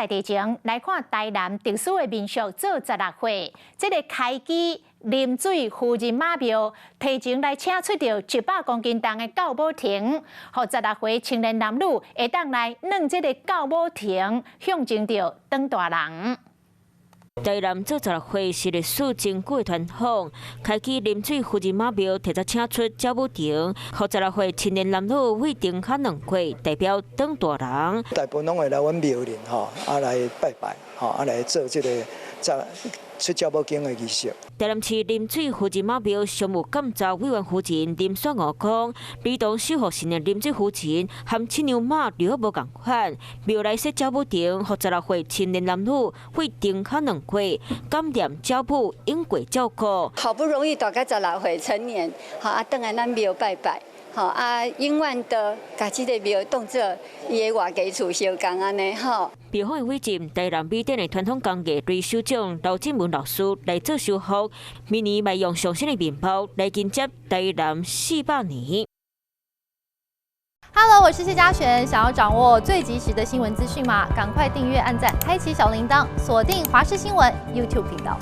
来地前来看台南特殊的民俗做16岁，这个开基啉水夫人马庙提前来请出着100公斤重的教母亭，让16岁青年男女会当来弄这个教母亭，象征着当大人。 台南做16岁是历史真久的传统，开启啉水夫人马庙提早请出教母亭，让16岁青年男女为丁卡两过，代表当大人。大部分拢会来阮庙里来拜拜，来做这个出教母经的仪式。台南市啉水夫人马庙常务监察委员夫人林雪娥讲，每当守护神的啉水夫人和亲娘妈了无共款，庙内设教母亭，让16岁青年男女为丁卡两过，感念教母因过照顾。好不容易大概16岁成年，回来咱庙拜拜。 永远都把这个庙当作伊的外家厝相共安尼吼。庙方的委任台南美典的传统工艺类首长刘振文老师来做修复，明年卖用上新的面包来迎接台南400年。Hello， 我是谢嘉璇，想要掌握最及时的新闻资讯吗？赶快订阅、按赞、开启小铃铛，锁定华视新闻 YouTube 频道。